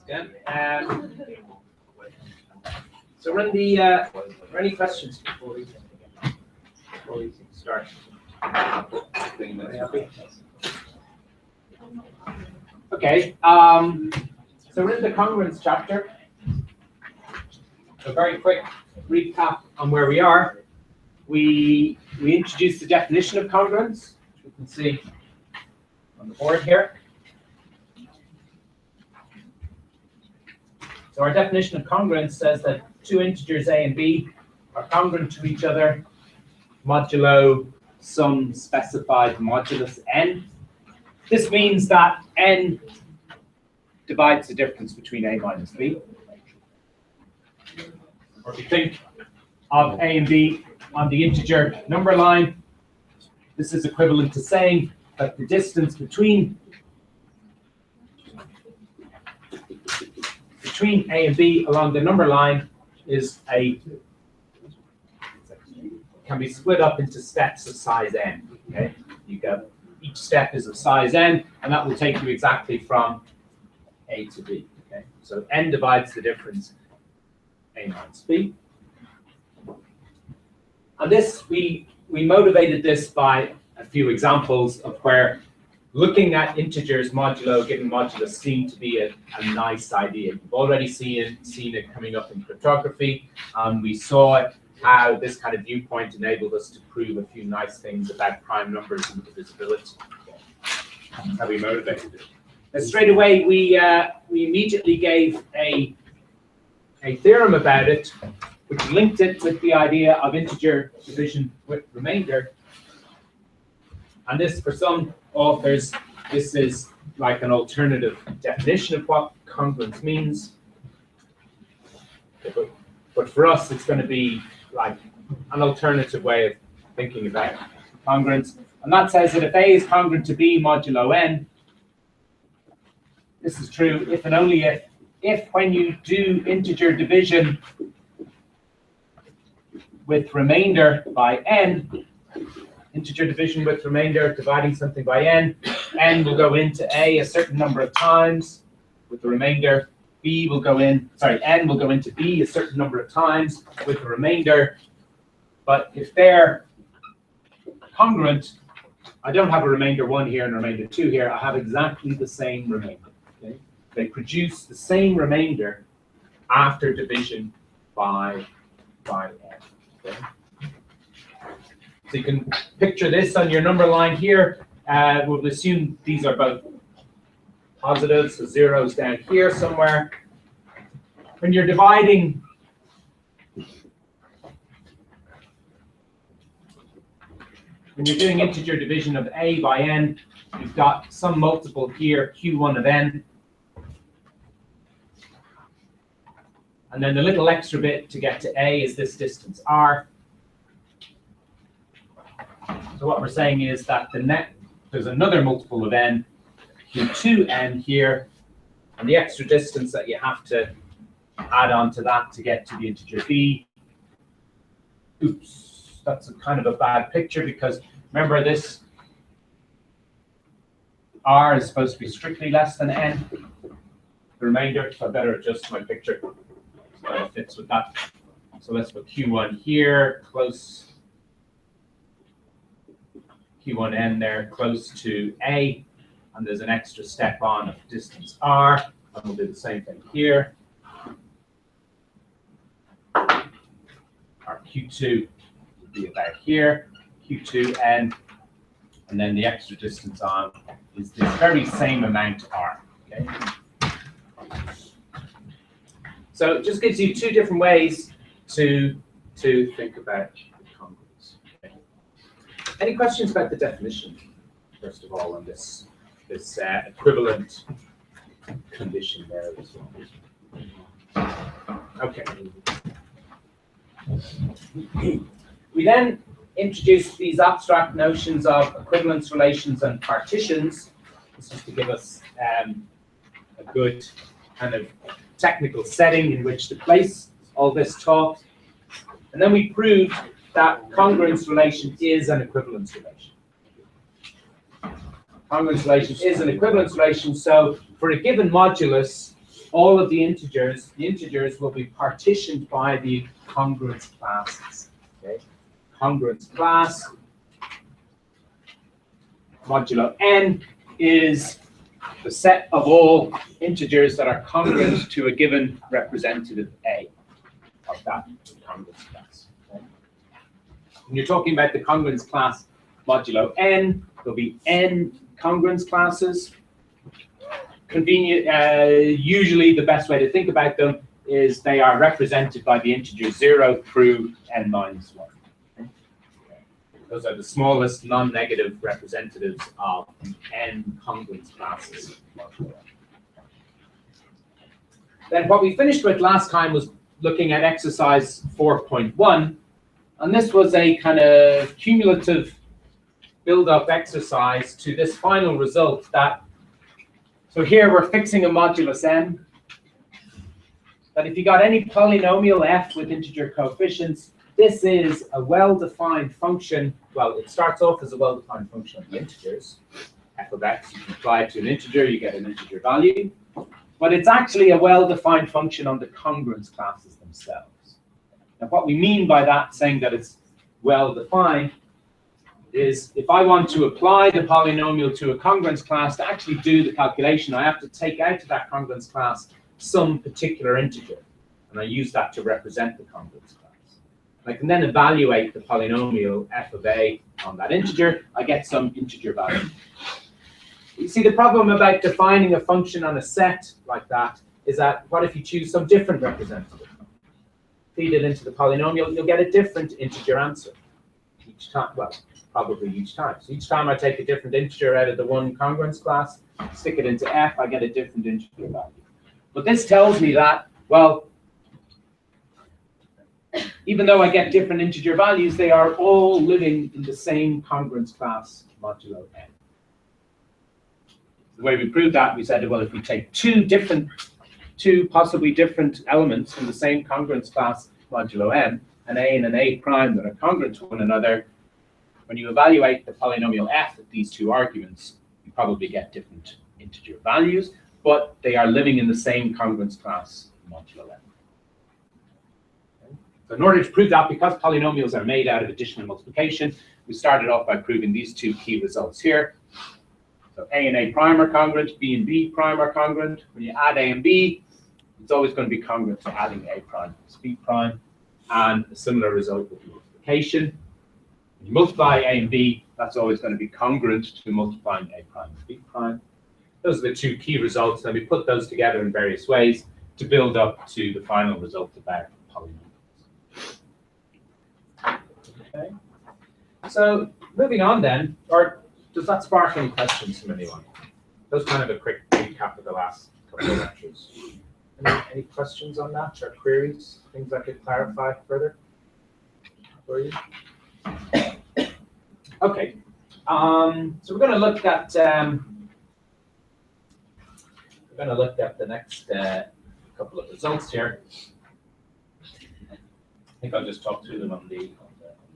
Again. So we're in the, are there any questions before we start? Okay, so we're in the Congruence chapter. A very quick recap on where we are. We introduced the definition of congruence, which you can see on the board here. So our definition of congruence says that two integers a and b are congruent to each other modulo some specified modulus n. This means that n divides the difference between a minus b. Or if you think of a and b on the integer number line, this is equivalent to saying that the distance between a and b along the number line can be split up into steps of size n. Okay, you go. Each step is of size n, and that will take you exactly from a to b. Okay, so n divides the difference a minus b. And this we motivated this by a few examples of where looking at integers modulo given modulus seemed to be a nice idea. We've already seen it coming up in cryptography, and we saw how this kind of viewpoint enabled us to prove a few nice things about prime numbers and divisibility. That's how we motivated it. And straight away, we immediately gave a theorem about it, which linked it with the idea of integer division with remainder. And this, for some authors, this is like an alternative definition of what congruence means. But for us, it's going to be like an alternative way of thinking about congruence. And that says that if A is congruent to B modulo n, this is true if and only if when you do integer division with remainder by n, integer division with remainder, dividing something by n will go into A a certain number of times with the remainder. n will go into B a certain number of times with the remainder. But if they're congruent, I don't have a remainder 1 here and a remainder 2 here. I have exactly the same remainder. Okay? They produce the same remainder after division by n. Okay? So you can picture this on your number line here. We'll assume these are both positive, so zeros down here somewhere. When you're dividing when you're doing integer division of a by n, you've got some multiple here, q1 of n. And then the little extra bit to get to a is this distance r. So what we're saying is that there's another multiple of n, q2n here, and the extra distance that you have to add on to that to get to the integer b. Oops, that's kind of a bad picture because remember this r is supposed to be strictly less than n, the remainder, so I better adjust my picture so that it fits with that. So let's put q1 here, close q1n there, close to a, and there's an extra step on of distance r, and we'll do the same thing here. Our q2 will be about here, q2n, and then the extra distance on is this very same amount r. Okay? So it just gives you two different ways to think about congruence. Okay? Any questions about the definition, first of all, on this equivalent condition there as well? Okay. We then introduced these abstract notions of equivalence relations and partitions. This is to give us a good kind of technical setting in which to place all this talk. And then we proved that congruence relation is an equivalence relation. Congruence relation is an equivalence relation. So for a given modulus, all of the integers will be partitioned by the congruence classes. Okay? Congruence class modulo n is the set of all integers that are congruent to a given representative A of that congruence class. Okay? When you're talking about the congruence class modulo n, there'll be n congruence classes. Usually the best way to think about them is they are represented by the integer 0 through n minus 1. Okay? Those are the smallest non-negative representatives of n congruence classes. Then what we finished with last time was looking at exercise 4.1, and this was a kind of cumulative build-up exercise to this final result that, so here we're fixing a modulus n, that if you got any polynomial f with integer coefficients, this is a well-defined function. Well, it starts off as a well-defined function of the integers. F of x, you can apply it to an integer, you get an integer value. But it's actually a well-defined function on the congruence classes themselves. Now, what we mean by that, saying that it's well-defined, is if I want to apply the polynomial to a congruence class, to actually do the calculation, I have to take out of that congruence class some particular integer. And I use that to represent the congruence class. I can then evaluate the polynomial f of a on that integer. I get some integer value. You see, the problem about defining a function on a set like that is that what if you choose some different representative? Feed it into the polynomial, you'll get a different integer answer each time. Well, probably each time. So each time I take a different integer out of the one congruence class, stick it into f, I get a different integer value. But this tells me that, well, even though I get different integer values, they are all living in the same congruence class modulo n. The way we proved that, we said, well, if we take two possibly different elements from the same congruence class modulo n, an a and an a prime that are congruent to one another, when you evaluate the polynomial f of these two arguments, you probably get different integer values, but they are living in the same congruence class modulo n. Okay. So in order to prove that, because polynomials are made out of addition and multiplication, we started off by proving these two key results here. So a and a prime are congruent, b and b prime are congruent. When you add a and b, it's always going to be congruent to adding a prime plus b prime, and a similar result with multiplication. When you multiply a and b, that's always going to be congruent to multiplying a prime with b prime. Those are the two key results, and we put those together in various ways to build up to the final result about polynomials. Okay. So moving on then, or does that spark any questions from anyone? That's kind of a quick recap of the last couple of lectures. Any questions on that, or queries, things I could clarify further for you? Okay, so we're going to look at the next couple of results here. I think I'll just talk through them on the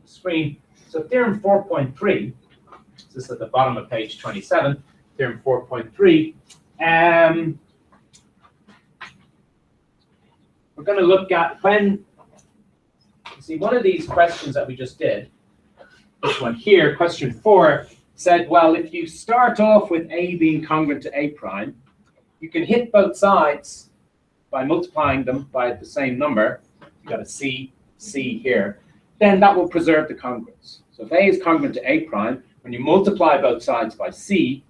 screen. So theorem 4.3, this is at the bottom of page 27. Theorem 4.3. We're going to look at when, you see, one of these questions that we just did, this one here, question 4, said, well, if you start off with a being congruent to a prime, you can hit both sides by multiplying them by the same number. You got a c here. Then that will preserve the congruence. So if a is congruent to a prime, when you multiply both sides by c,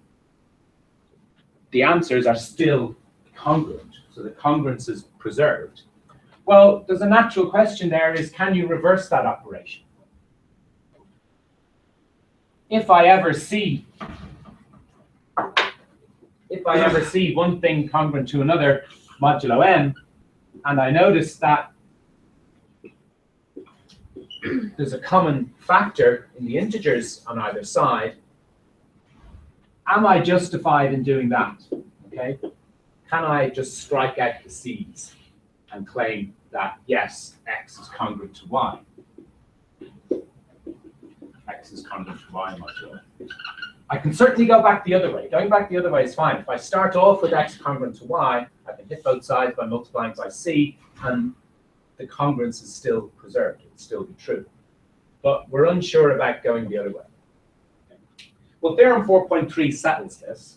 the answers are still congruent. So the congruence is preserved. Well, there's a natural question there is, can you reverse that operation? If I ever see one thing congruent to another modulo n, and I notice that there's a common factor in the integers on either side, am I justified in doing that? Okay, can I just strike out the c's and claim that yes, x is congruent to y? X is congruent to y modulo. I can certainly go back the other way. Going back the other way is fine. If I start off with x congruent to y, I can hit both sides by multiplying by c, and the congruence is still preserved. It will still be true. But we're unsure about going the other way. Well, theorem 4.3 settles this.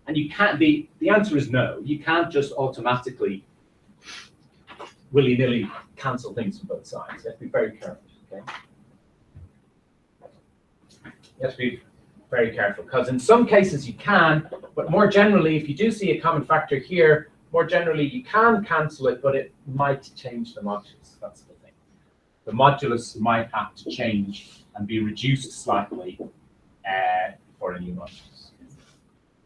And you can't, the answer is no. You can't just automatically, willy-nilly cancel things from both sides. You have to be very careful, okay? You have to be very careful, because in some cases you can, but more generally, if you do see a common factor here, more generally you can cancel it, but it might change the modulus. That's the thing. The modulus might have to change and be reduced slightly for a new modulus.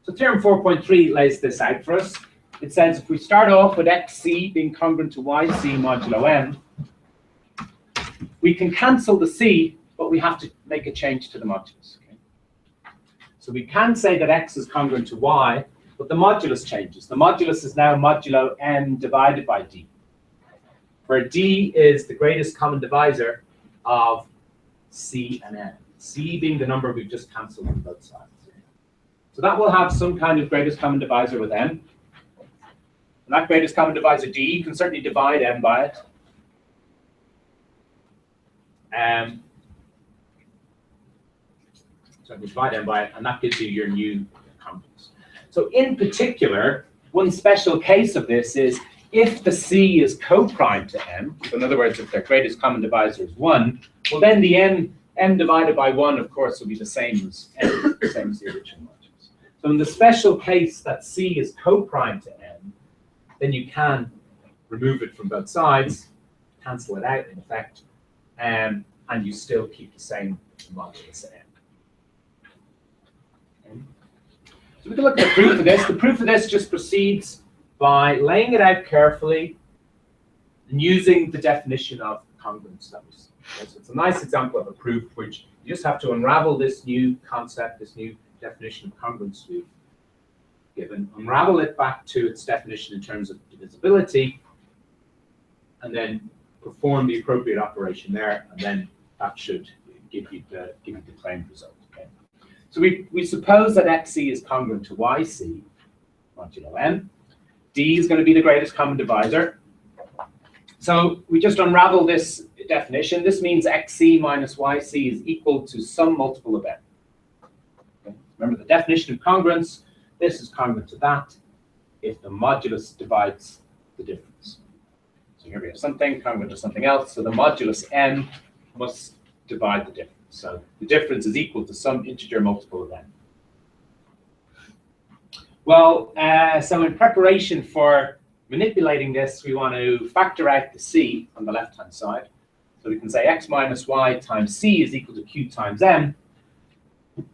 So theorem 4.3 lays this out for us. It says if we start off with xc being congruent to yc modulo m, we can cancel the c, but we have to make a change to the modulus. Okay? So we can say that x is congruent to y, but the modulus changes. The modulus is now modulo m divided by d, where d is the greatest common divisor of c and n. C being the number we've just cancelled on both sides. So that will have some kind of greatest common divisor with m. And that greatest common divisor d, you can certainly divide m by it. So divide m by it, and that gives you your new congruence. So in particular, one special case of this is if the c is co-prime to m, so in other words, if their greatest common divisor is 1, well then the m divided by 1, of course, will be the same as m, the same as the original modulus. So in the special case that c is co-prime to m, then you can remove it from both sides, cancel it out in effect, and you still keep the same modulus m. Okay. So we can look at the proof of this. The proof of this just proceeds by laying it out carefully and using the definition of congruence that we see. Okay, so it's a nice example of a proof which you just have to unravel this new concept, this new definition of congruence we've given, unravel it back to its definition in terms of divisibility, and then perform the appropriate operation there, and then that should give you the claimed result. Okay. So we suppose that xc is congruent to yc modulo m. D is going to be the greatest common divisor. So we just unravel this definition. This means xc minus yc is equal to some multiple of m. Okay. Remember the definition of congruence. This is congruent to that if the modulus divides the difference. So here we have something congruent to something else. So the modulus m must divide the difference. So the difference is equal to some integer multiple of m. Well, so in preparation for manipulating this, we want to factor out the c on the left-hand side. So we can say x minus y times c is equal to q times m.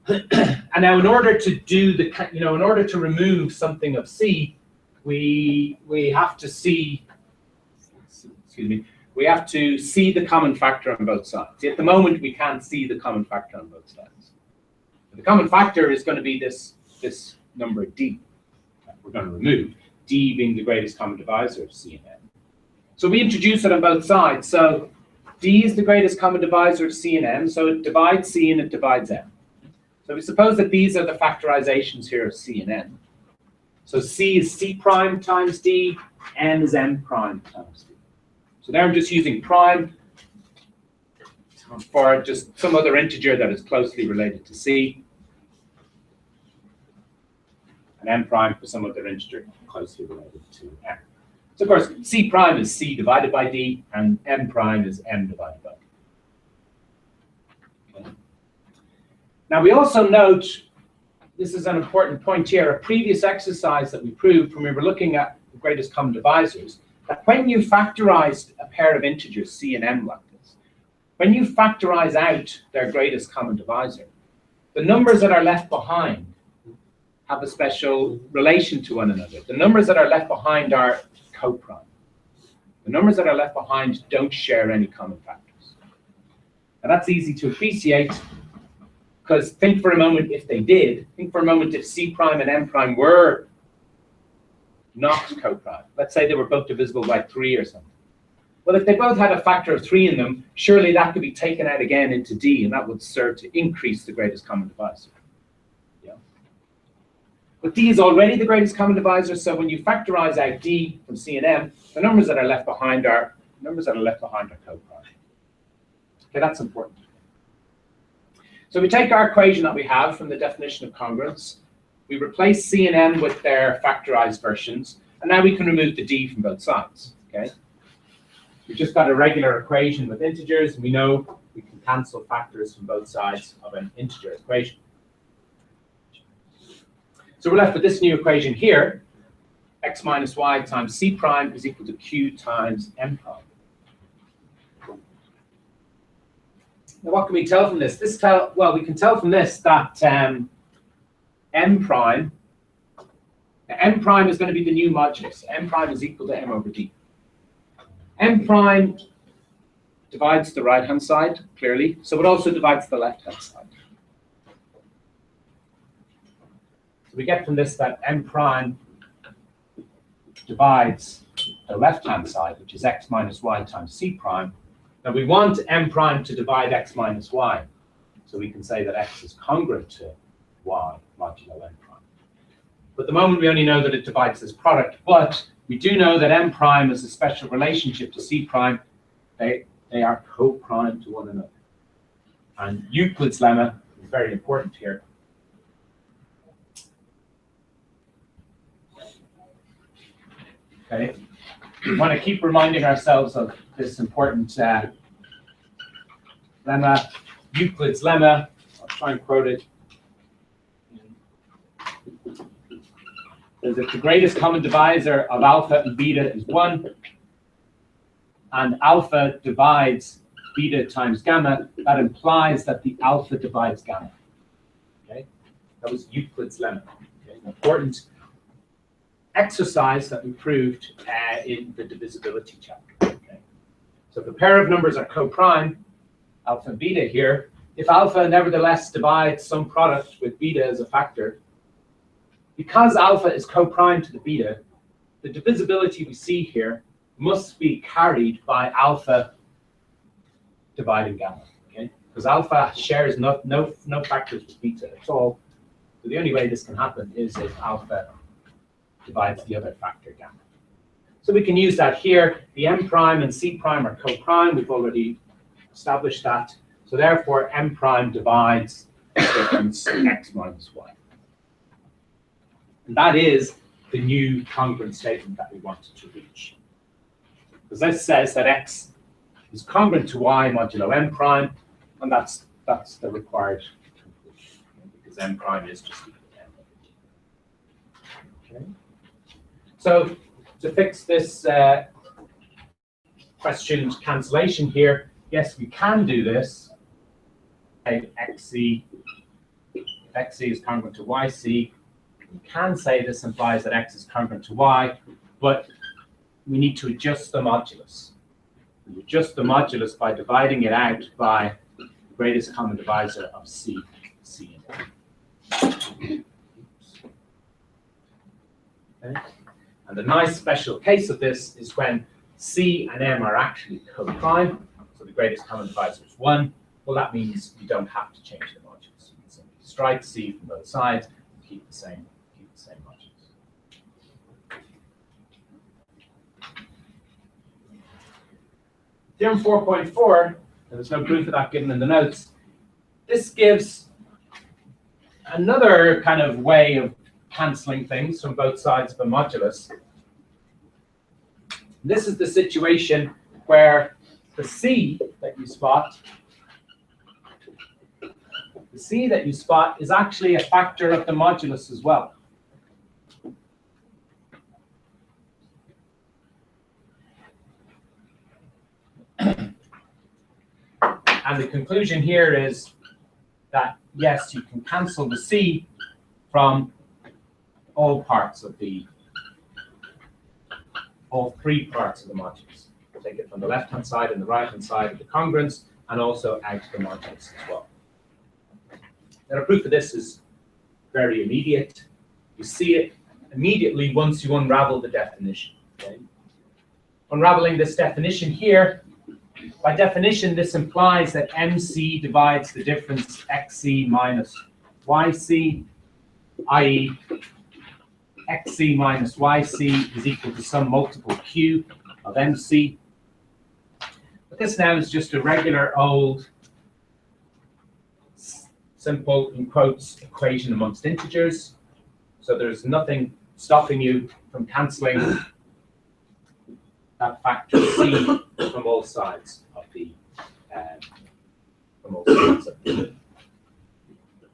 And now, in order to do the, in order to remove something of c, we have to see, we have to see the common factor on both sides. See, at the moment, we can't see the common factor on both sides. The common factor is going to be this number d that we're going to remove, d being the greatest common divisor of c and m. So we introduce it on both sides. So d is the greatest common divisor of c and m, so it divides c and it divides m. So we suppose that these are the factorizations here of c and m. So c is c prime times d, m is m prime times d. So there I'm just using prime for just some other integer that is closely related to c, and m prime for some other integer closely related to m. So of course, c prime is c divided by d, and m prime is m divided by d. Okay. Now we also note, this is an important point here, a previous exercise that we proved when we were looking at the greatest common divisors, that when you factorize a pair of integers c and m like this, when you factorize out their greatest common divisor, the numbers that are left behind have a special relation to one another. The numbers that are left behind are co-prime. The numbers that are left behind don't share any common factors. And that's easy to appreciate, because think for a moment if they did, think for a moment if c prime and m prime were not co-prime. Let's say they were both divisible by 3 or something. Well, if they both had a factor of 3 in them, surely that could be taken out again into d, and that would serve to increase the greatest common divisor. But D is already the greatest common divisor, so when you factorize out D from C and M, the numbers that are left behind are co-prime. Okay, that's important. So we take our equation that we have from the definition of congruence, we replace C and M with their factorized versions, and now we can remove the D from both sides. Okay, we've just got a regular equation with integers, and we know we can cancel factors from both sides of an integer equation. So we're left with this new equation here, x minus y times C prime is equal to Q times M prime. Now what can we tell from this? Well, we can tell from this that M prime is going to be the new modulus. M prime is equal to M over D. M prime divides the right-hand side, clearly, so it also divides the left-hand side. So we get from this that M prime divides the left-hand side, which is x minus y times C prime. Now we want M prime to divide x minus y, so we can say that x is congruent to y modulo M prime. But at the moment we only know that it divides this product, but we do know that M prime is a special relationship to C prime. They are co-prime to one another. And Euclid's lemma is very important here. Okay, we want to keep reminding ourselves of this important lemma, Euclid's lemma. I'll try and quote it. Is that the greatest common divisor of alpha and beta is 1, and alpha divides beta times gamma. That implies that the alpha divides gamma. Okay, that was Euclid's lemma. Okay, an important exercise that we proved in the divisibility chapter. Okay. So if a pair of numbers are co-prime, alpha and beta here, if alpha nevertheless divides some product with beta as a factor, because alpha is co-prime to the beta, the divisibility we see here must be carried by alpha dividing gamma. Okay? Because alpha shares no factors with beta at all. So the only way this can happen is if alpha divides the other factor gamma. So we can use that here. The M prime and C prime are co-prime. We've already established that. So therefore, M prime divides the difference x minus y. And that is the new congruent statement that we wanted to reach. Because this says that x is congruent to y modulo M prime, and that's the required conclusion, because M prime is just equal to M. Okay. So to fix this question cancellation here, yes, we can do this. XC, if XC is congruent to YC, we can say this implies that X is congruent to Y, but we need to adjust the modulus. We adjust the modulus by dividing it out by the greatest common divisor of C, and M. Okay. And the nice special case of this is when C and M are actually co-prime, so the greatest common divisor is 1. Well, that means you don't have to change the modulus. You can simply strike C from both sides and keep the same modulus. Theorem 4.4, there's no proof of that given in the notes. This gives another kind of way of cancelling things from both sides of a modulus. This is the situation where the C that you spot is actually a factor of the modulus as well. And the conclusion here is that, yes, you can cancel the C from all three parts of the modulus. Take it from the left-hand side and the right-hand side of the congruence, and also out the modulus as well. Now, the proof of this is very immediate. You see it immediately once you unravel the definition. Okay? Unraveling this definition here, by definition, this implies that MC divides the difference XC minus YC, i.e., xc minus yc is equal to some multiple q of mc. But this now is just a regular old simple, in quotes, equation amongst integers. So there's nothing stopping you from cancelling that factor c from all sides of the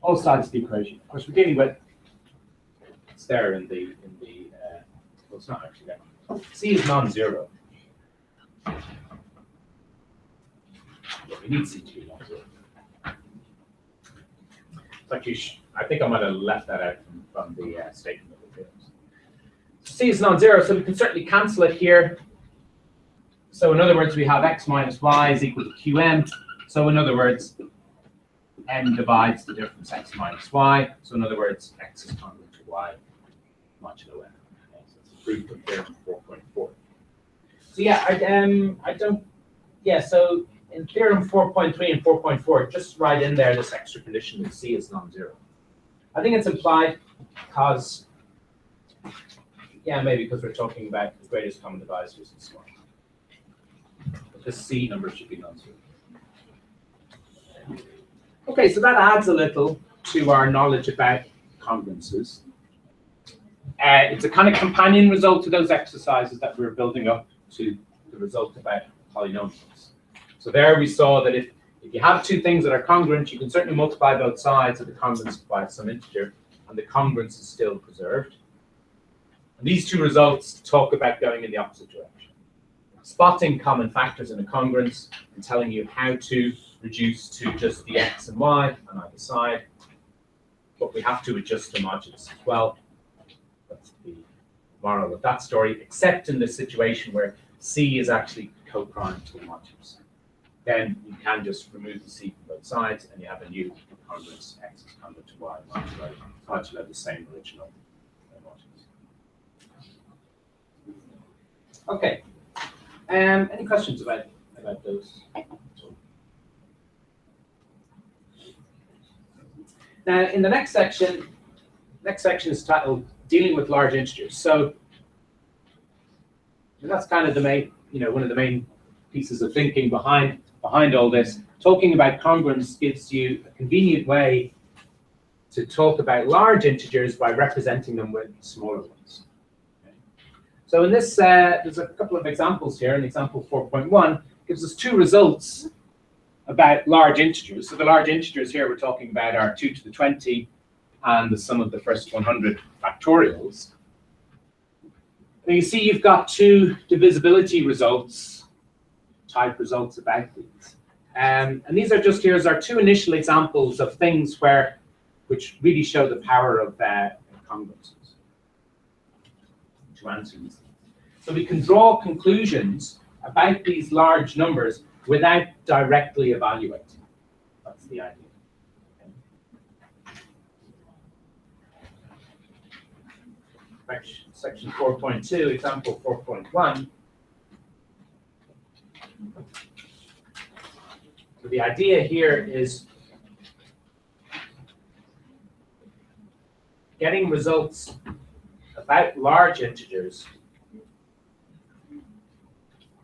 all sides of the equation. Of course, we're dealing with it's there in the well, it's not actually there. C is non-zero. Yeah, we need C to be non-zero. It's actually, I think I might have left that out from the statement of the theorems. So C is non-zero, so we can certainly cancel it here. So in other words, we have x minus y is equal to qm. So in other words, m divides the difference x minus y. So in other words, x is congruent to y modulo m. Okay, so it's a proof of theorem 4.4. So yeah, I don't. Yeah, so in theorem 4.3 and 4.4, just write in there this extra condition that C is non-zero. I think it's implied because, yeah, maybe because we're talking about the greatest common divisors and so on. But this C number should be non-zero. Okay, so that adds a little to our knowledge about congruences. It's a kind of companion result to those exercises that we're building up to the result about polynomials. So there we saw that if you have two things that are congruent, you can certainly multiply both sides of the congruence by some integer, and the congruence is still preserved. And these two results talk about going in the opposite direction. Spotting common factors in a congruence and telling you how to reduce to just the x and y on either side. But we have to adjust the modulus as well. That's the moral of that story, except in the situation where C is actually co-prime to the modulus. Then you can just remove the C from both sides and you have a new congruence, x is congruent to y modulo the same original modulus. Okay. Any questions about those? Now, in the next section is titled "Dealing with Large Integers." So that's kind of the main, one of the main pieces of thinking behind all this. Talking about congruence gives you a convenient way to talk about large integers by representing them with smaller ones. Okay. So in this, there's a couple of examples here. In example 4.1 gives us two results about large integers. So the large integers here we're talking about are 2 to the 20 and the sum of the first 100 factorials. And you see you've got two divisibility results, type results about these. And these are just, here's our two initial examples of things which really show the power of congruences to answer these things. So we can draw conclusions about these large numbers without directly evaluating. That's the idea. Okay. Section 4.2, example 4.1. So the idea here is getting results about large integers.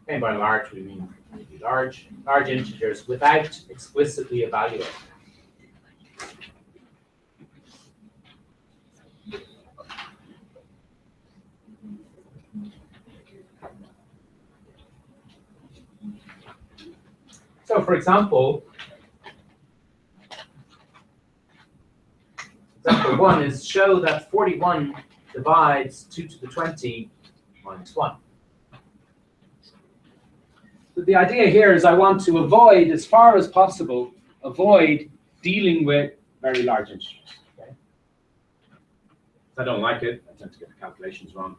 And by large, we mean large integers without explicitly evaluating. So, for example, example 1 is show that 41 divides 2 to the 20 minus 1. So the idea here is I want to avoid, as far as possible, dealing with very large integers. Okay? If I don't like it, I tend to get the calculations wrong.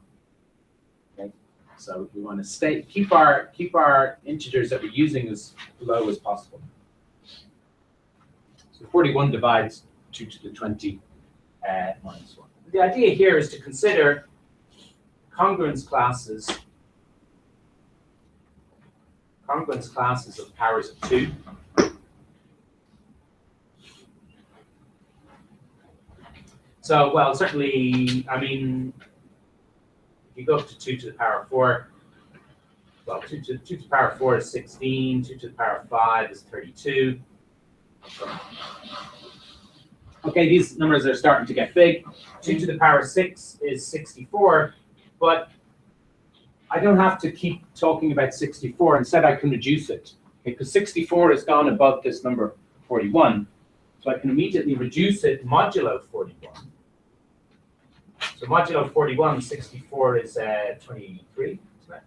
Okay? So we want to keep our integers that we're using as low as possible. So 41 divides 2 to the 20 minus 1. The idea here is to consider congruence classes of powers of 2. So, well, certainly, I mean, you go up to 2 to the power 4, well, 2 to the power 4 is 16, 2 to the power 5 is 32. Okay, these numbers are starting to get big. 2 to the power 6 is 64, but I don't have to keep talking about 64. Instead, I can reduce it, because 64 has gone above this number 41. So I can immediately reduce it modulo 41. So modulo 41, 64 is 23, isn't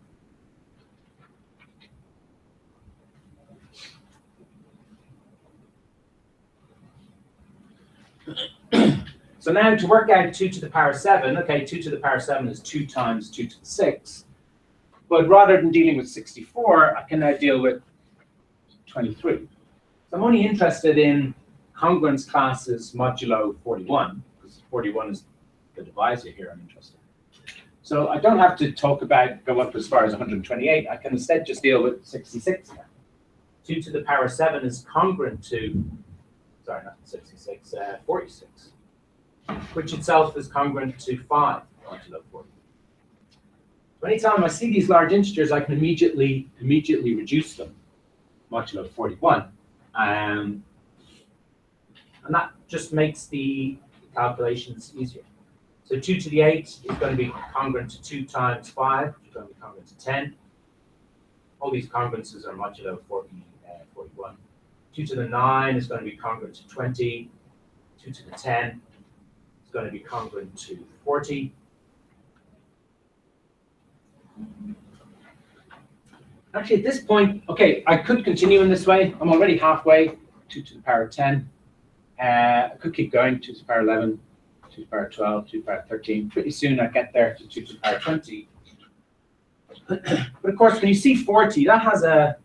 it? So now to work out 2 to the power 7, okay, 2 to the power 7 is 2 times 2 to the 6. But rather than dealing with 64, I can now deal with 23. So I'm only interested in congruence classes modulo 41, because 41 is the divisor here I'm interested in. So I don't have to go up as far as 128. I can instead just deal with 66 now. 2 to the power 7 is congruent to, sorry, not 66, 46, which itself is congruent to 5 modulo 40. So anytime I see these large integers, I can immediately reduce them, modulo 41. And that just makes the calculations easier. So 2 to the 8 is going to be congruent to 2 times 5, which is going to be congruent to 10. All these congruences are modulo 41. 2 to the 9 is going to be congruent to 20. 2 to the 10 is going to be congruent to 40. Actually, at this point, okay, I could continue in this way. I'm already halfway, 2 to the power 10. I could keep going, 2 to the power 11, 2 to the power 12, 2 to the power 13. Pretty soon I get there to 2 to the power 20. But of course, when you see 40, that has a...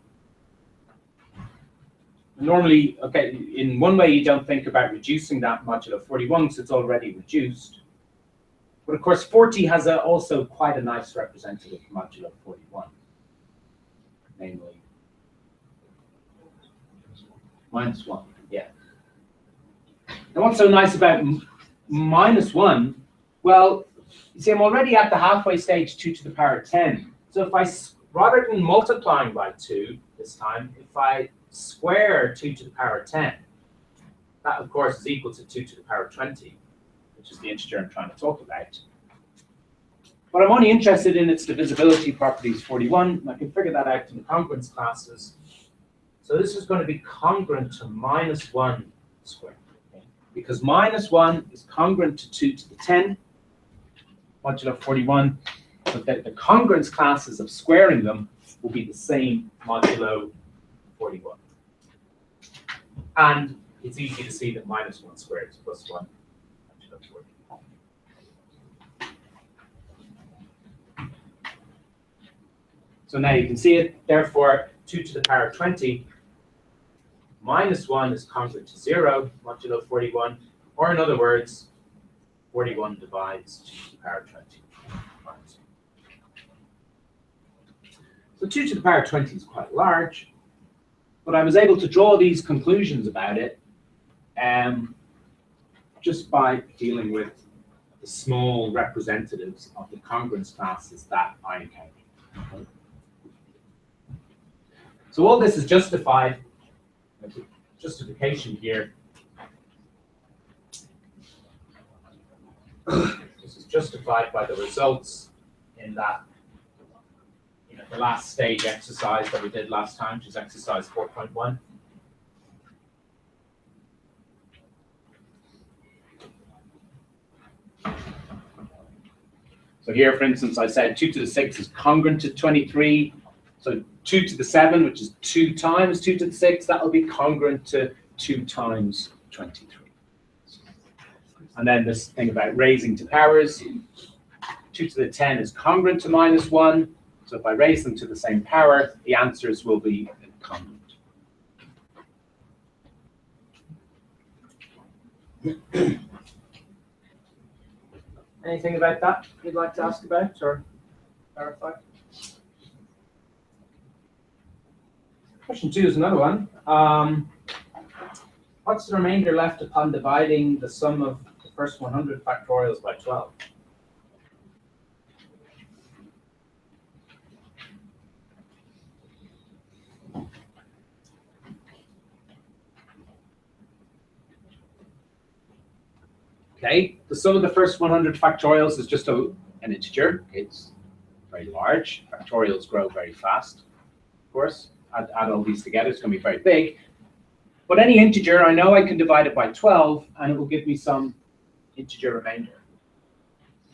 Normally, okay, in one way you don't think about reducing that modulo 41 because it's already reduced. But of course, 40 has also quite a nice representative modulo 41. Namely, -1, yeah. And what's so nice about -1? Well, you see, I'm already at the halfway stage, 2 to the power 10. So if I, rather than multiplying by 2 this time, if I square 2 to the power 10, that of course is equal to 2 to the power 20, which is the integer I'm trying to talk about. But I'm only interested in its divisibility properties 41, and I can figure that out in the congruence classes. So this is going to be congruent to -1 squared, okay? Because -1 is congruent to 2 to the 10, modulo 41, but the congruence classes of squaring them will be the same modulo 41. And it's easy to see that -1 squared is +1 modulo 41. So now you can see it. Therefore, 2 to the power 20 -1 is congruent to 0 modulo 41, or in other words, 41 divides 2 to the power 20. So 2 to the power 20 is quite large, but I was able to draw these conclusions about it just by dealing with the small representatives of the congruence classes that I encountered. So all this is justified, justification here. This is justified by the results in that, the last stage exercise that we did last time, which is exercise 4.1. So here, for instance, I said 2 to the 6 is congruent to 23. So 2 to the 7, which is 2 times 2 to the 6, that will be congruent to 2 times 23. And then this thing about raising to powers, 2 to the 10 is congruent to -1. So if I raise them to the same power, the answers will be congruent. Anything about that you'd like to ask about or clarify? Question 2 is another one. What's the remainder left upon dividing the sum of the first 100 factorials by 12? Okay, the sum of the first 100 factorials is just an integer. It's very large. Factorials grow very fast, of course. Add all these together, it's going to be very big. But any integer, I know I can divide it by 12, and it will give me some integer remainder,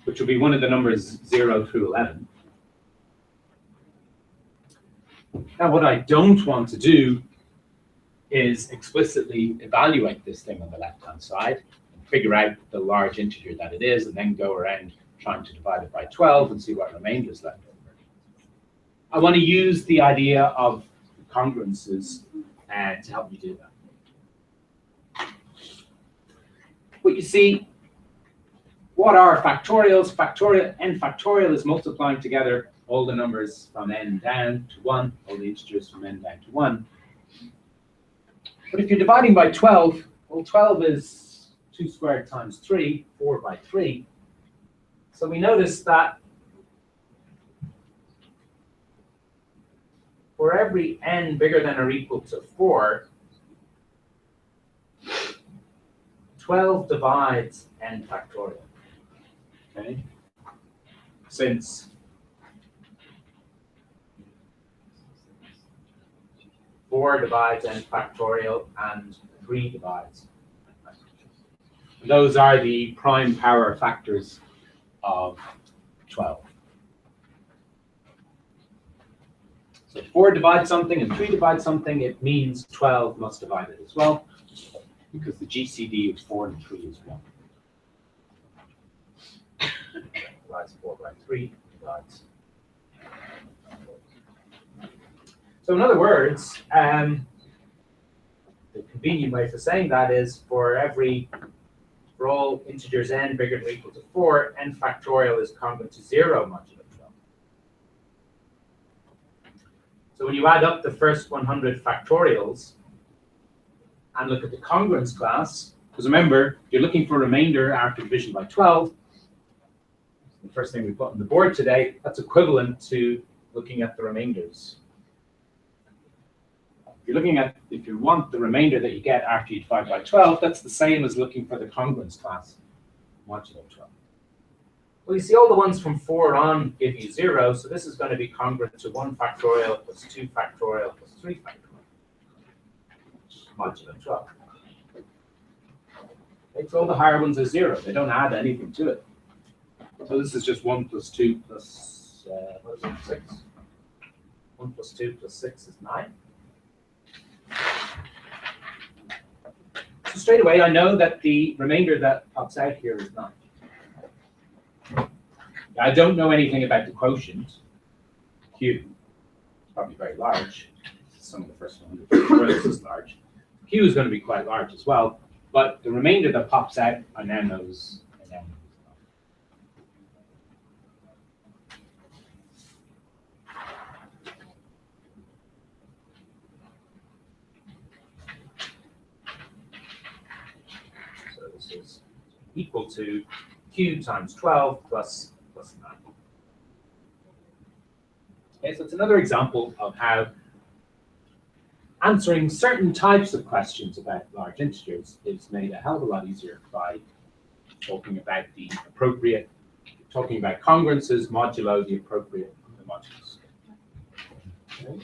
which will be one of the numbers 0 through 11. Now, what I don't want to do is explicitly evaluate this thing on the left-hand side, and figure out the large integer that it is, and then go around trying to divide it by 12 and see what remainder is left over. I want to use the idea of congruences to help me do that. But you see, what are factorials? N factorial is multiplying together all the numbers from n down to 1, all the integers from n down to 1. But if you're dividing by 12, well, 12 is 2 squared times 3, 4 by 3. So we notice that for every n bigger than or equal to 4, 12 divides n factorial. Okay? Since four divides n factorial and 3 divides n factorial. Those are the prime power factors of 12. So if 4 divides something and 3 divides something, it means 12 must divide it as well, because the GCD of 4 and 3 is 1. Divides 4 by 3, divides. So in other words, the convenient way for saying that is for all integers n bigger than or equal to 4, n factorial is congruent to 0 modulo 12. So when you add up the first 100 factorials and look at the congruence class, because remember, you're looking for remainder after division by 12. The first thing we put on the board today, that's equivalent to looking at the remainders. If you want the remainder that you get after you divide by 12, that's the same as looking for the congruence class modulo 12. Well, you see all the ones from 4 on give you 0, so this is going to be congruent to 1 factorial plus 2 factorial plus 3 factorial modulo 12. Okay, so all the higher ones are 0. They don't add anything to it. So this is just 1 plus 2 plus, what is it, 6? 1 plus 2 plus 6 is 9. So straight away, I know that the remainder that pops out here is 9. I don't know anything about the quotient, Q. It's probably very large. Some of the first 100 factorials is large. Q is going to be quite large as well, but the remainder that pops out, I now know is is equal to Q times 12 plus 9. Okay, so it's another example of how answering certain types of questions about large integers is made a hell of a lot easier by talking about congruences modulo the appropriate modulus. Okay.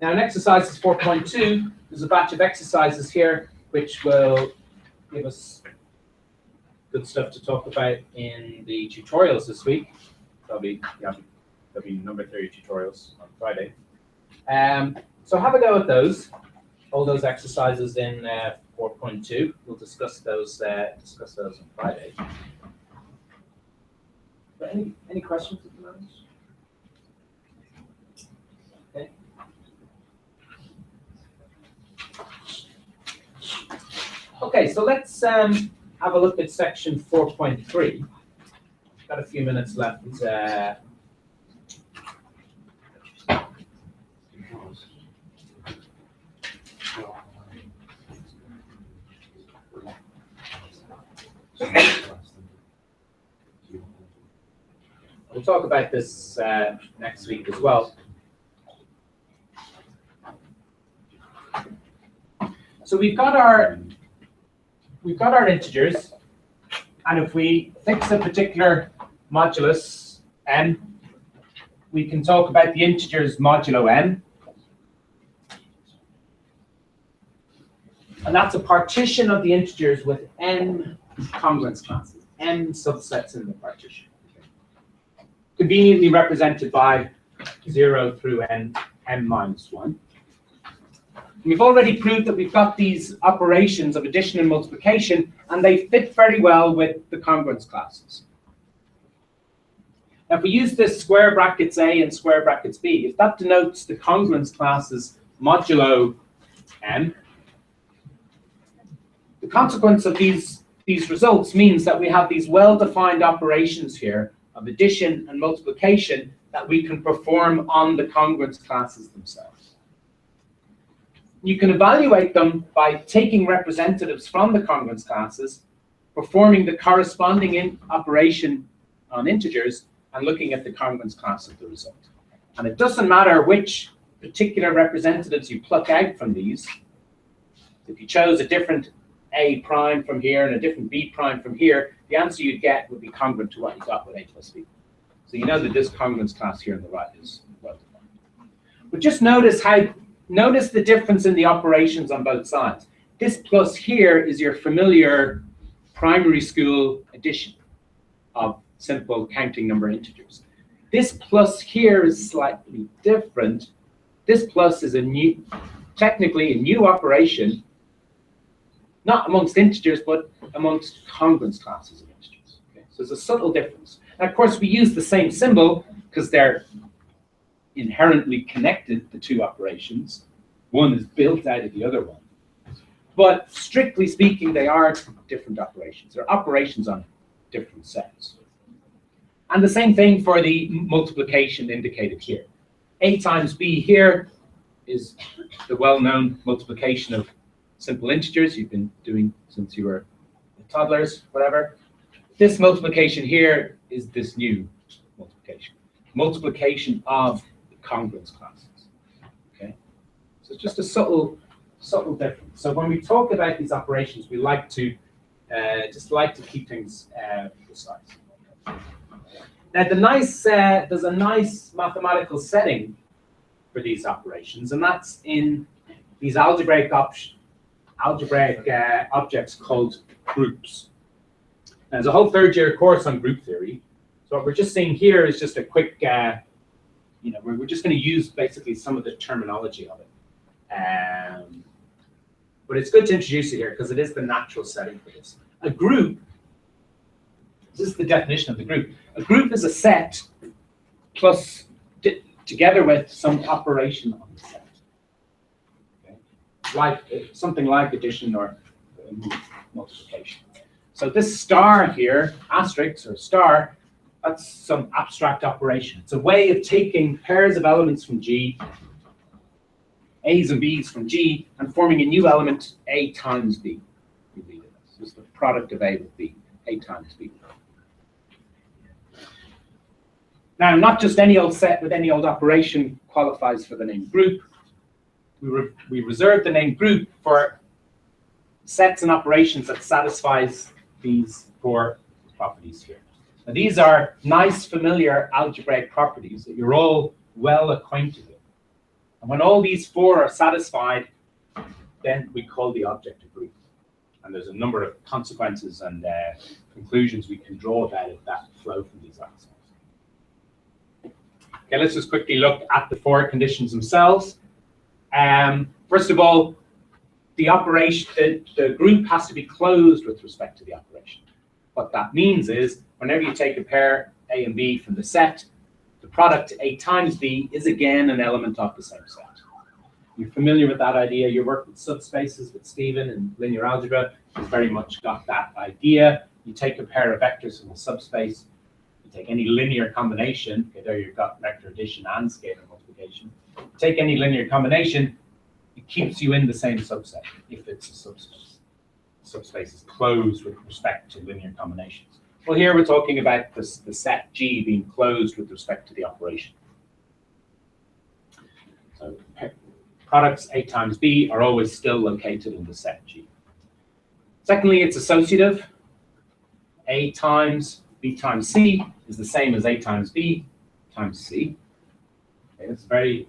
Now in exercises 4.2, there's a batch of exercises here which will give us good stuff to talk about in the tutorials this week. There'll be number theory tutorials on Friday. So have a go at those. All those exercises in 4.2. We'll discuss those on Friday. But any questions at the moment? Okay. Okay, so let's have a look at section 4.3. Got a few minutes left. We'll talk about this next week as well. So we've got our we've got our integers, and if we fix a particular modulus m, we can talk about the integers modulo m. And that's a partition of the integers with n congruence classes, n subsets in the partition. Conveniently represented by 0 through n minus 1. We've already proved that we've got these operations of addition and multiplication, and they fit very well with the congruence classes. Now, if we use this square brackets A and square brackets B, if that denotes the congruence classes modulo m, the consequence of these results means that we have these well-defined operations here of addition and multiplication that we can perform on the congruence classes themselves. You can evaluate them by taking representatives from the congruence classes, performing the corresponding operation on integers, and looking at the congruence class of the result. And it doesn't matter which particular representatives you pluck out from these. If you chose a different A prime from here and a different B prime from here, the answer you'd get would be congruent to what you got with A plus B. So you know that this congruence class here on the right is well defined. But just notice the difference in the operations on both sides. This plus here is your familiar primary school addition of simple counting number integers. This plus here is slightly different. This plus is technically a new operation, not amongst integers, but amongst congruence classes of integers. Okay? So there's a subtle difference. And of course, we use the same symbol because they're inherently connected, the two operations. One is built out of the other one. But strictly speaking, they are different operations. They're operations on different sets. And the same thing for the multiplication indicated here. A times B here is the well-known multiplication of simple integers you've been doing since you were toddlers, whatever. This multiplication here is this new multiplication. Multiplication of the congruence classes. Okay? So it's just a subtle difference. So when we talk about these operations, we like to keep things precise. Now there's a nice mathematical setting for these operations, and that's in these algebraic objects called groups. Now, there's a whole third-year course on group theory. So what we're just seeing here is just a quick, we're just going to use basically some of the terminology of it. But it's good to introduce it here because it is the natural setting for this. A group, this is the definition of the group. A group is a set plus together with some operation on the set. Okay? Something like addition or multiplication. So this star here, asterisk or star, that's some abstract operation. It's a way of taking pairs of elements from G, A's and B's from G, and forming a new element, A times B. This is the product of A with B, A times B. Now, not just any old set with any old operation qualifies for the name group. We reserve the name group for sets and operations that satisfies these four properties here. Now, these are nice, familiar algebraic properties that you're all well acquainted with. And when all these four are satisfied, then we call the object a group. And there's a number of consequences and conclusions we can draw about it that flow from these axioms. Okay, let's just quickly look at the four conditions themselves. First of all, the group has to be closed with respect to the operation. What that means is, whenever you take a pair A and B from the set, the product A times B is again an element of the same set. You're familiar with that idea. You work with subspaces with Stephen and linear algebra. You've very much got that idea. You take a pair of vectors from a subspace. You take any linear combination. Okay, there you've got vector addition and scalar multiplication. Take any linear combination. It keeps you in the same subset if it's a subspace. The subspace is closed with respect to linear combinations. Well, here we're talking about the set G being closed with respect to the operation. So products A times B are always still located in the set G. Secondly, it's associative. A times B times C is the same as A times B times C. Okay, it's a very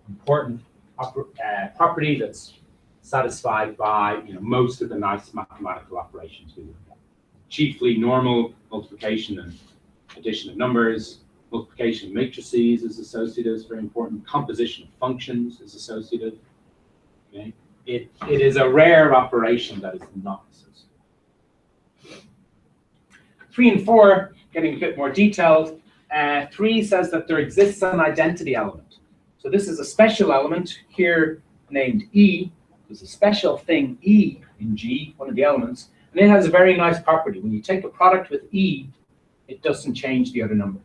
important property that's satisfied by most of the nice mathematical operations we look at. Chiefly normal multiplication and addition of numbers, multiplication of matrices is associative, is very important. Composition of functions is associative. Okay? It is a rare operation that is not associative. 3 and 4, getting a bit more detailed. 3 says that there exists an identity element. So this is a special element here named E. There's a special thing E in G, one of the elements, and it has a very nice property. When you take a product with E, it doesn't change the other number.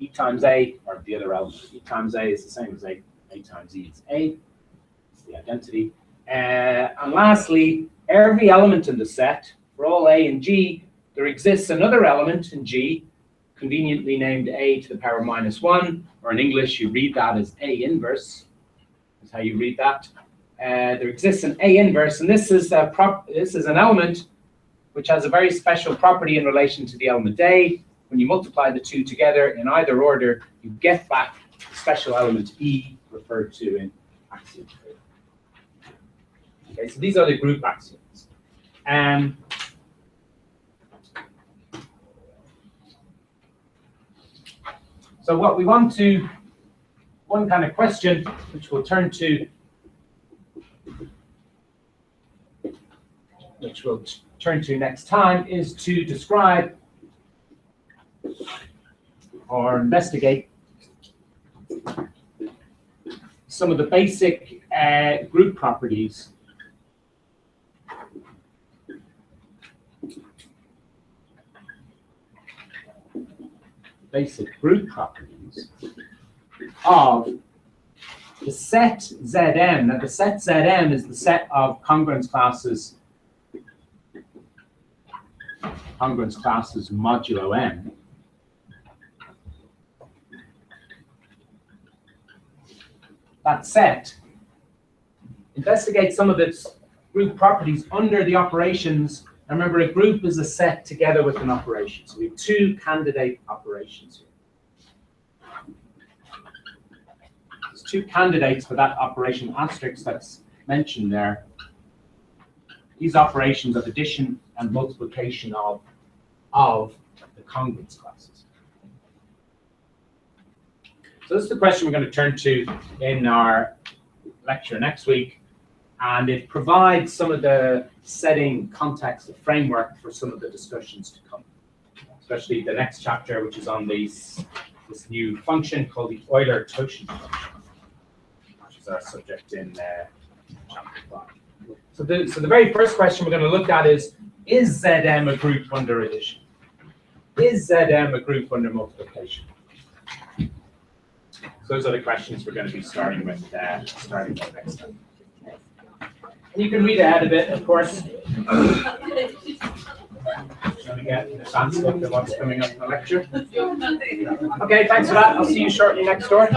E times A, or the other element. E times A is the same as A times E. It's A. It's the identity. And lastly, every element in the set, for all A and G, there exists another element in G, conveniently named A to the power minus 1, or in English, you read that as A inverse. That's how you read that. There exists an A inverse, and this is an element which has a very special property in relation to the element A. When you multiply the two together in either order, you get back the special element E referred to in axiom 3. Okay, so these are the group axioms. So what we want to, one kind of question, which we'll turn to, next time, is to describe or investigate some of the basic group properties of the set Zm. Now, the set Zm is the set of congruence classes modulo m. That set investigates some of its group properties under the operations. And remember, a group is a set together with an operation. So we have two candidate operations here. There's two candidates for that operation asterisk that's mentioned there. These operations of addition and multiplication of the congruence classes. So this is the question we're going to turn to in our lecture next week, and it provides some of the setting, context, the framework for some of the discussions to come, especially the next chapter, which is on this new function called the Euler-Toschi function, which is our subject in chapter 5. So the very first question we're going to look at is Zm a group under addition? Is Zm a group under multiplication? So those are the questions we're going to be starting with next time. And you can read ahead a bit, of course. Trying to get an advance look at what's coming up in the lecture. Okay, thanks for that. I'll see you shortly next door.